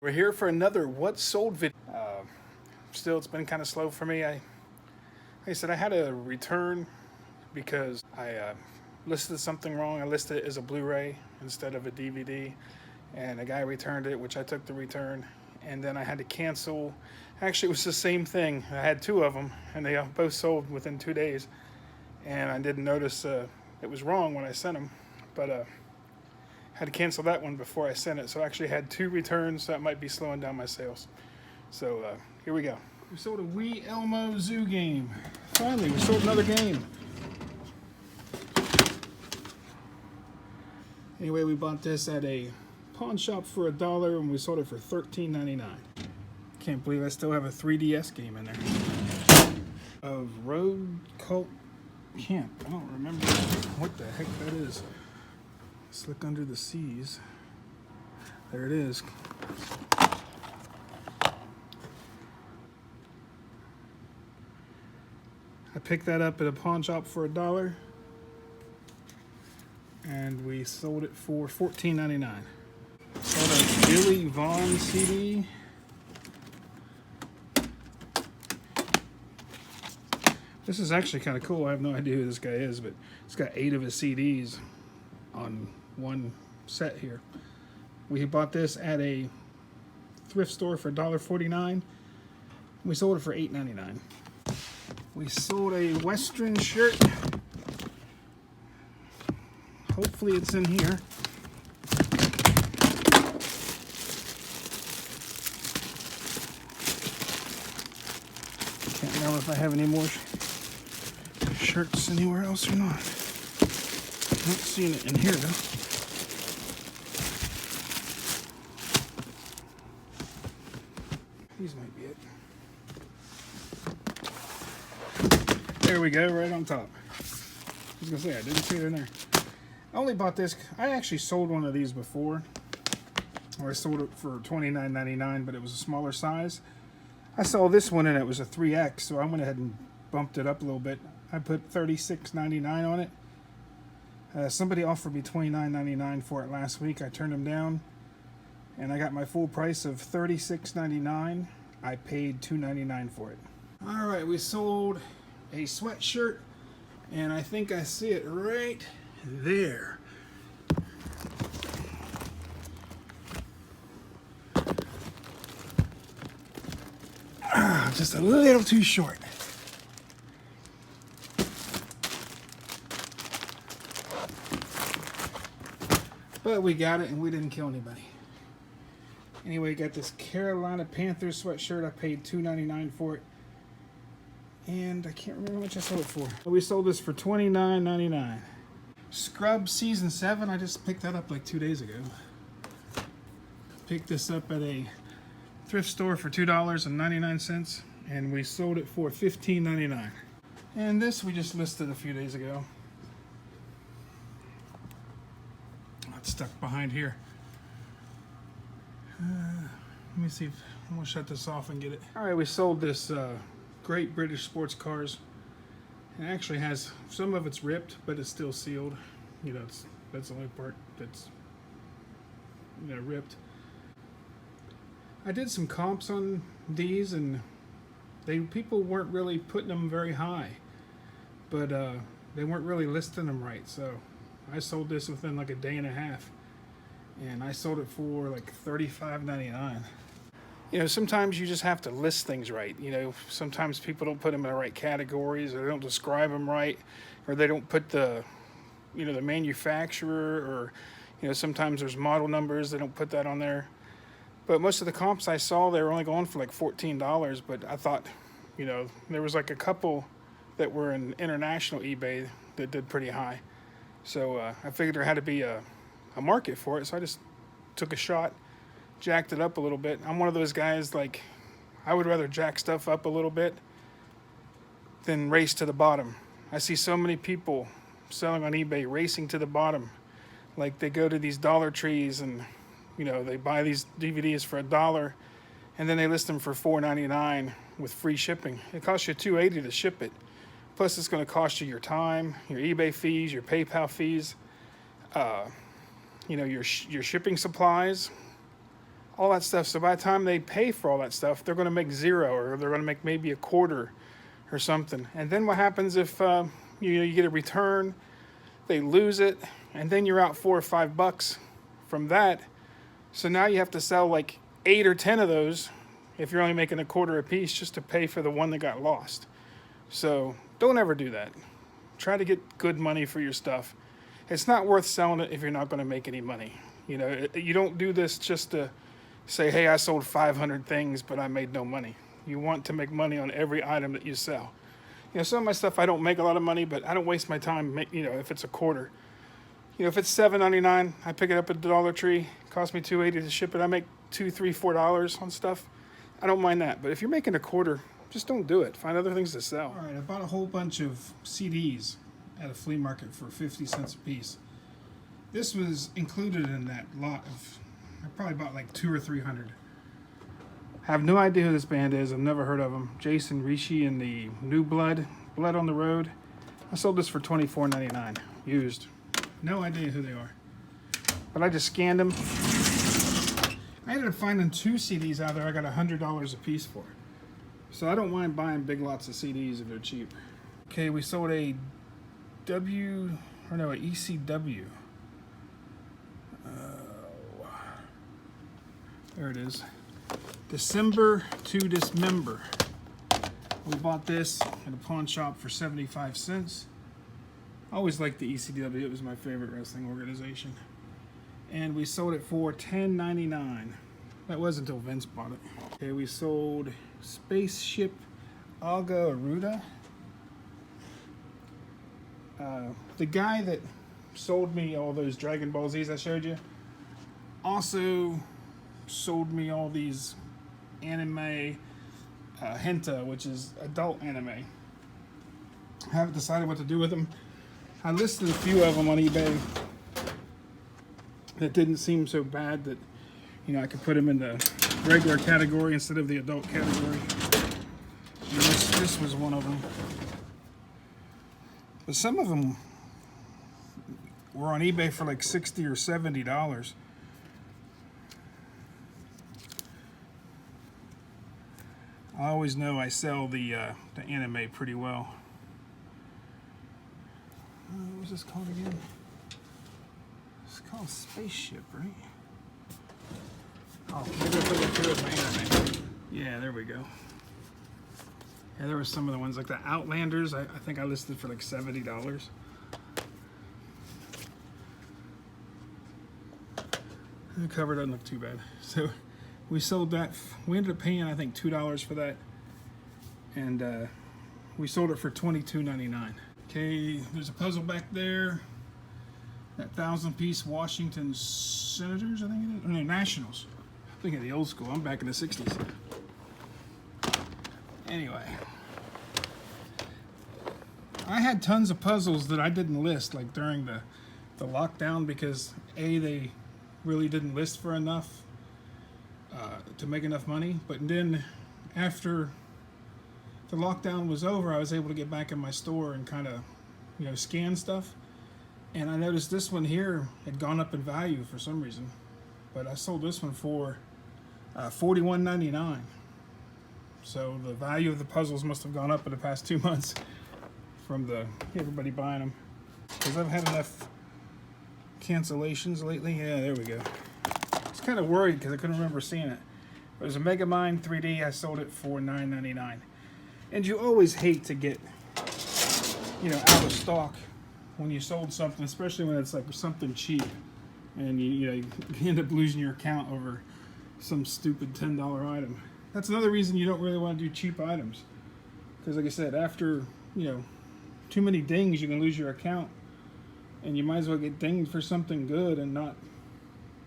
We're here for another What Sold video. Still, it's been kind of slow for me. Like I said, I had a return because I listed something wrong. I listed it as a Blu-ray instead of a DVD, and a guy returned it, which I took the return, and then I had to cancel. Actually, it was the same thing. I had two of them, and they both sold within 2 days, and I didn't notice it was wrong when I sent them, but had to cancel that one before I sent it. So I actually had two returns. So that might be slowing down my sales. So here we go. We sold a Wii Elmo Zoo game. Finally, we sold another game. Anyway, we bought this at a pawn shop for $1 and we sold it for $13.99. Can't believe I still have a 3DS game in there. Of Road Cult Camp. I don't remember what the heck that is. Let's look under the seas. There it is. I picked that up at a pawn shop for $1, and we sold it for $14.99. Sold a Billy Vaughn CD. This is actually kind of cool. I have no idea who this guy is, but it's got 8 of his CDs on one set here. We bought this at a thrift store for $1.49. We sold it for $8.99. We sold a Western shirt. Hopefully it's in here. Can't remember if I have any more shirts anywhere else or not. Not seeing it in here though. These might be it. There we go, right on top. I was gonna say, I didn't see it in there. I only bought this, I actually sold one of these before. Or I sold it for $29.99, but it was a smaller size. I saw this one and it was a 3X, so I went ahead and bumped it up a little bit. I put $36.99 on it. Somebody offered me $29.99 for it last week. I turned them down, and I got my full price of $36.99. I paid $2.99 for it. All right, we sold a sweatshirt, and I think I see it right there. Just a little too short. But we got it and we didn't kill anybody. Anyway, got this Carolina Panthers sweatshirt. I paid $2.99 for it. And I can't remember how much I sold it for. We sold this for $29.99. Scrubs Season 7. I just picked that up like 2 days ago. Picked this up at a thrift store for $2.99. And we sold it for $15.99. And this we just listed a few days ago. It's stuck behind here. Let me see if I'm gonna shut this off and get it. All right, we sold this Great British Sports Cars. It actually has, some of it's ripped, but it's still sealed. You know, that's the only part that's, you know, ripped. I did some comps on these, and people weren't really putting them very high, but they weren't really listing them right. So I sold this within like a day and a half, and I sold it for like $35.99. You know, sometimes you just have to list things right. You know, sometimes people don't put them in the right categories, or they don't describe them right, or they don't put the, you know, the manufacturer, or, you know, sometimes there's model numbers, they don't put that on there. But most of the comps I saw, they were only going for like $14, but I thought, you know, there was like a couple that were in international eBay that did pretty high. So I figured there had to be a market for it, so I just took a shot, jacked it up a little bit. I'm one of those guys, like, I would rather jack stuff up a little bit than race to the bottom. I see so many people selling on eBay racing to the bottom. Like, they go to these Dollar Trees and, you know, they buy these DVDs for $1, and then they list them for $4.99 with free shipping. It costs you $2.80 to ship it. Plus, it's going to cost you your time, your eBay fees, your PayPal fees, you know, your shipping supplies, all that stuff. So by the time they pay for all that stuff, they're going to make zero, or they're going to make maybe a quarter or something. And then what happens if you get a return, they lose it, and then you're out $4 or $5 from that. So now you have to sell like 8 or 10 of those if you're only making a quarter a piece just to pay for the one that got lost. So don't ever do that. Try to get good money for your stuff. It's not worth selling it if you're not going to make any money. You know, you don't do this just to say, hey, I sold 500 things, but I made no money. You want to make money on every item that you sell. You know, some of my stuff I don't make a lot of money, but I don't waste my time, you know, if it's a quarter. You know, if it's $7.99, I pick it up at the Dollar Tree. It costs me $2.80 to ship it. I make $2, $3, $4 on stuff. I don't mind that. But if you're making a quarter, just don't do it. Find other things to sell. All right, I bought a whole bunch of CDs at a flea market for 50 cents a piece. This was included in that lot of, I probably bought like 200 or 300. I have no idea who this band is. I've never heard of them. Jason Rishi and the New Blood, Blood on the Road. I sold this for $24.99, used. No idea who they are. But I just scanned them. I ended up finding 2 CDs out there I got $100 a piece for. So I don't mind buying big lots of CDs if they're cheap. Okay, we sold a ECW. There it is. December to Dismember. We bought this at a pawn shop for 75 cents. I always liked the ECW. It was my favorite wrestling organization. And we sold it for $10.99. That was until Vince bought it. Okay, we sold Spaceship Aga Aruda. The guy that sold me all those Dragon Ball Zs I showed you also sold me all these anime hentai, which is adult anime. I haven't decided what to do with them. I listed a few of them on eBay that didn't seem so bad that, you know, I could put them in the regular category instead of the adult category. And this was one of them. But some of them were on eBay for like $60 or $70. I always know I sell the anime pretty well. What was this called again? It's called Spaceship, right? Oh, maybe I'll put it through my internet. Yeah, there we go. Yeah, there were some of the ones like the Outlanders. I think I listed for like $70. The cover doesn't look too bad. So we sold that. We ended up paying, I think, $2 for that. And we sold it for $22.99. Okay, there's a puzzle back there. That 1,000-piece Washington Senators, I think it is. Or no, Nationals. I'm thinking of the old school. I'm back in the 60s. Anyway. I had tons of puzzles that I didn't list, like during the lockdown, because A, they really didn't list for enough to make enough money. But then after the lockdown was over, I was able to get back in my store and kind of, you know, scan stuff. And I noticed this one here had gone up in value for some reason. But I sold this one for $41.99. So the value of the puzzles must have gone up in the past 2 months from everybody buying them. Because I've had enough cancellations lately. Yeah, there we go. I was kind of worried because I couldn't remember seeing it. It was a Megamind 3D. I sold it for $9.99. And you always hate to get, you know, out of stock when you sold something, especially when it's like something cheap, and you end up losing your account over some stupid $10 item. That's another reason you don't really want to do cheap items, because like I said, after, you know, too many dings, you can lose your account, and you might as well get dinged for something good and not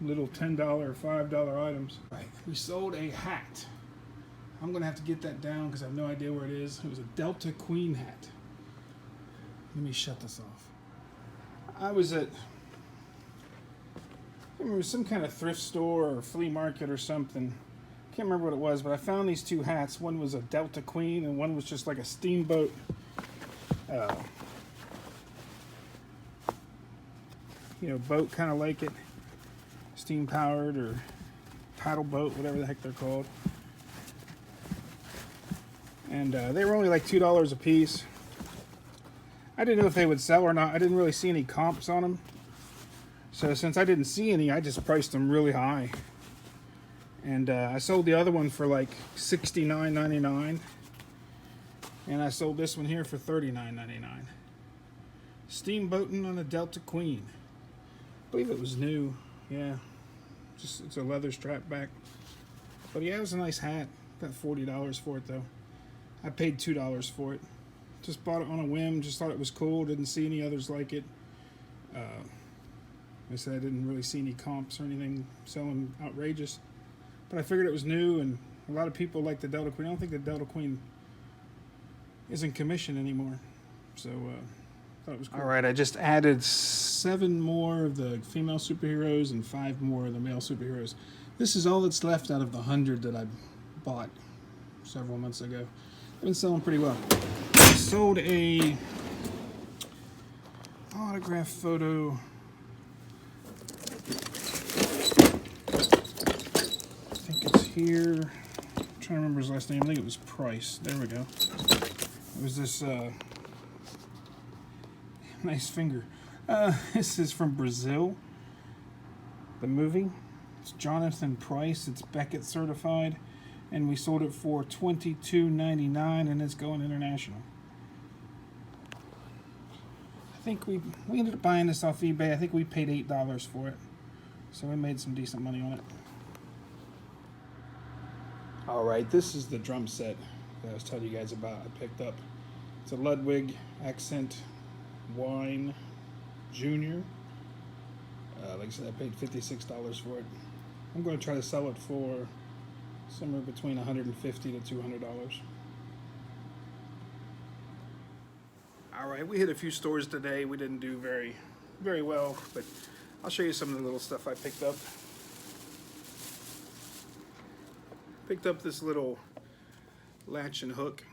little $10 or $5 items. Right, we sold a hat. I'm gonna have to get that down because I have no idea where it is. It was a Delta Queen hat. Let me shut this off. I was at, I remember, some kind of thrift store or flea market or something. Can't remember what it was, but I found these 2 hats. One was a Delta Queen and one was just like a steamboat. You know, boat kind of like it. Steam powered or paddle boat, whatever the heck they're called. And they were only like $2 a piece. I didn't know if they would sell or not. I didn't really see any comps on them. So since I didn't see any, I just priced them really high. And I sold the other one for like $69.99. And I sold this one here for $39.99. Steamboating on a Delta Queen. I believe it was new. Yeah. Just it's a leather strap back. But yeah, it was a nice hat. Got $40 for it though. I paid $2 for it. Just bought it on a whim. Just thought it was cool. Didn't see any others like it. I said I didn't really see any comps or anything selling outrageous. But I figured it was new, and a lot of people like the Delta Queen. I don't think the Delta Queen is in commission anymore. So thought it was cool. All right, I just added 7 more of the female superheroes and 5 more of the male superheroes. This is all that's left out of the 100 that I bought several months ago. They've been selling pretty well. I sold a autograph photo. I think it's here. I'm trying to remember his last name. I think it was Price. There we go. It was this nice finger. This is from Brazil. The movie. It's Jonathan Price. It's Beckett certified. And we sold it for $22.99, and it's going international. I think we ended up buying this off eBay. I think we paid $8 for it. So we made some decent money on it. Alright, this is the drum set that I was telling you guys about. I picked up. It's a Ludwig Accent Wine Junior. Like I said, I paid $56 for it. I'm going to try to sell it for somewhere between $150 to $200. Alright, we hit a few stores today. We didn't do very well, but I'll show you some of the little stuff I picked up. Picked up this little latch and hook.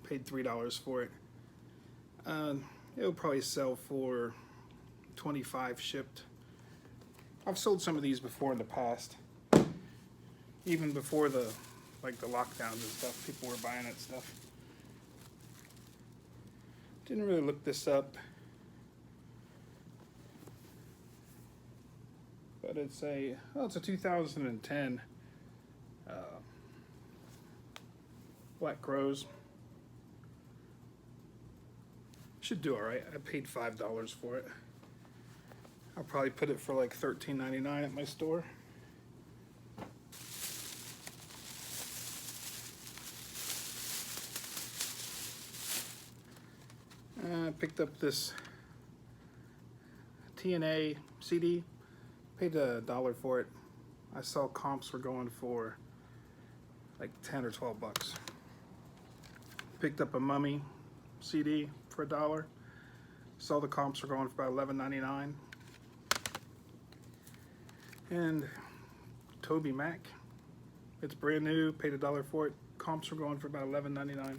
Paid $3 for it. It'll probably sell for $25 shipped. I've sold some of these before in the past. Even before the lockdowns and stuff, people were buying that stuff. Didn't really look this up, but it's a 2010 Black Crows. Should do all right. I paid $5 for it. I'll probably put it for like $13.99 at my store. I picked up this TNA CD. Paid $1 for it. I saw comps were going for like 10 or 12 bucks. Picked up a Mummy CD for $1. Saw the comps were going for about $11.99. And Toby Mac. It's brand new. Paid $1 for it. Comps were going for about $11.99.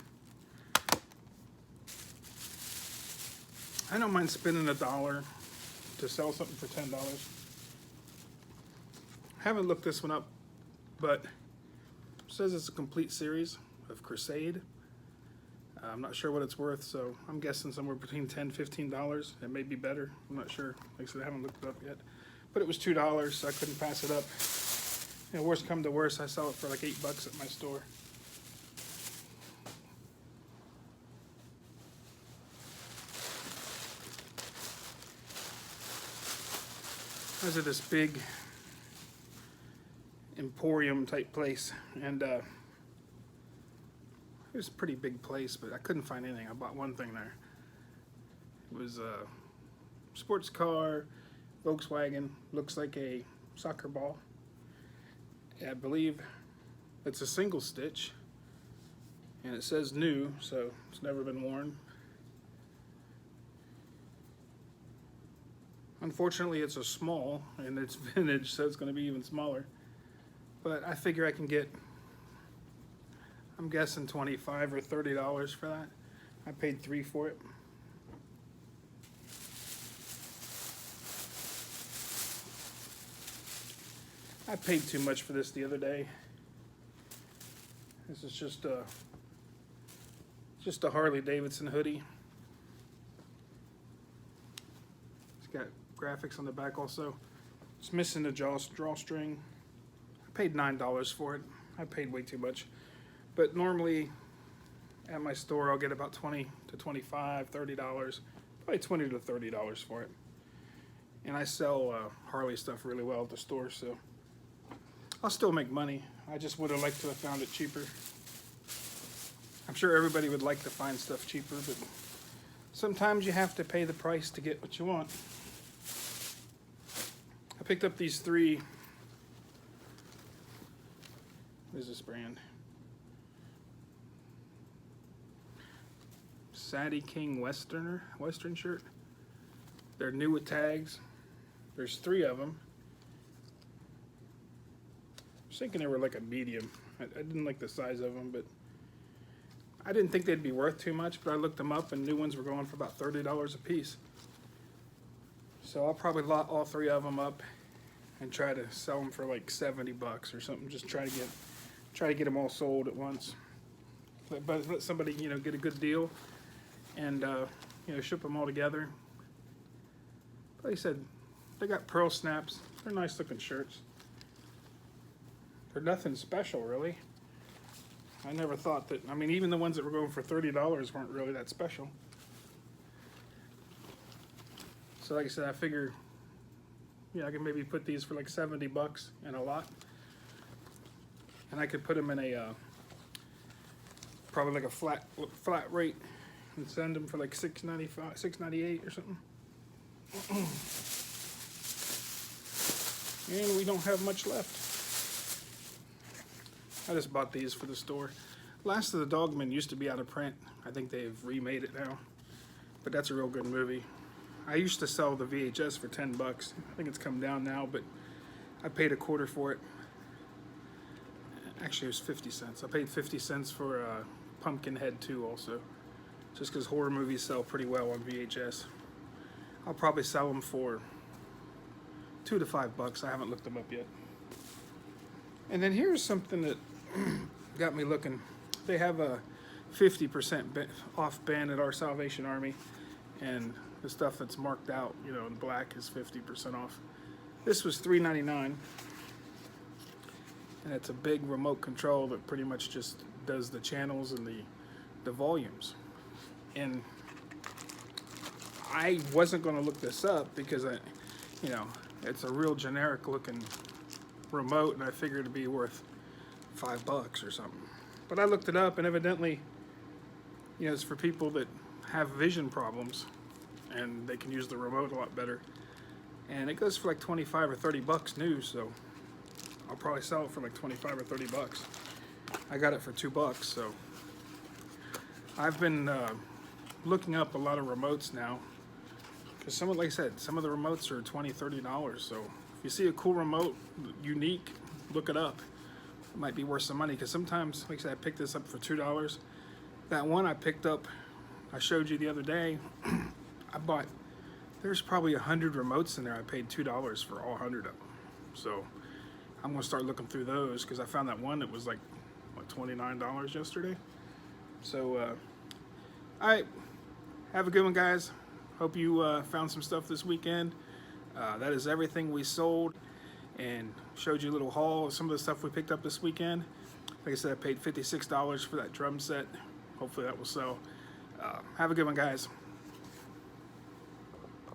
I don't mind spending $1 to sell something for $10. Haven't looked this one up, but it says it's a complete series of Crusade. I'm not sure what it's worth, so I'm guessing somewhere between $10 and $15. It may be better. I'm not sure. Like I said, I haven't looked it up yet. But it was $2, so I couldn't pass it up. You know, worst come to worst, I sell it for like $8 at my store. I was at this big emporium type place, and it was a pretty big place, but I couldn't find anything. I bought one thing there. It was a sports car, Volkswagen, looks like a soccer ball. I believe it's a single stitch, and it says new, so it's never been worn. Unfortunately, it's a small, and it's vintage, so it's going to be even smaller. But I figure I can get, I'm guessing $25 or $30 for that. I paid $3 for it. I paid too much for this the other day. This is just a Harley Davidson hoodie. It's got graphics on the back also. It's missing the drawstring. I paid $9 for it. I paid way too much. But normally at my store I'll get about $20 to $25, $30, probably $20 to $30 for it. And I sell Harley stuff really well at the store, so I'll still make money. I just would have liked to have found it cheaper. I'm sure everybody would like to find stuff cheaper, but sometimes you have to pay the price to get what you want. I picked up these 3. What is this brand? Sadie King Western shirt. They're new with tags. There's 3 of them. I was thinking they were like a medium. I didn't like the size of them, but I didn't think they'd be worth too much, but I looked them up and new ones were going for about $30 a piece. So I'll probably lot all 3 of them up and try to sell them for like $70 or something. Just try to get them all sold at once. But let somebody, you know, get a good deal and you know, ship them all together. Like I said, they got pearl snaps. They're nice looking shirts. They're nothing special really. I never thought that, I mean, even the ones that were going for $30 weren't really that special. So like I said, I figure, yeah, I can maybe put these for like $70 in a lot. And I could put them in a, probably like a flat rate and send them for like $6.95, $6.98 or something. And we don't have much left. I just bought these for the store. Last of the Dogmen used to be out of print. I think they've remade it now. But that's a real good movie. I used to sell the VHS for $10. I think it's come down now, but I paid $0.25 for it. Actually, it was 50 cents. I paid 50 cents for Pumpkinhead 2 also. Just because horror movies sell pretty well on VHS. I'll probably sell them for $2 to $5. I haven't looked them up yet. And then here's something that got me looking. They have a 50% off ban at our Salvation Army, and the stuff that's marked out, you know, in black is 50% off. This was $3.99, and it's a big remote control that pretty much just does the channels and the volumes. And I wasn't going to look this up because you know, it's a real generic looking remote, and I figured it'd be worth $5 or something. But I looked it up, and evidently, you know, it's for people that have vision problems, and they can use the remote a lot better. And it goes for like 25 or 30 bucks new, so I'll probably sell it for like 25 or 30 bucks. I got it for $2, so I've been looking up a lot of remotes now, because some of, like I said, some of the remotes are $20, $30. So if you see a cool remote, unique, look it up. It might be worth some money, because sometimes, like I said, I picked this up for $2. That one I picked up, I showed you the other day, I bought, there's probably 100 remotes in there. I paid $2 for all 100 of them. So I'm gonna start looking through those, because I found that one that was like, what, $29 yesterday. So all right, have a good one, guys. Hope you found some stuff this weekend. That is everything we sold, and showed you a little haul of some of the stuff we picked up this weekend. Like I said, I paid $56 for that drum set. Hopefully that will sell. Have a good one, guys.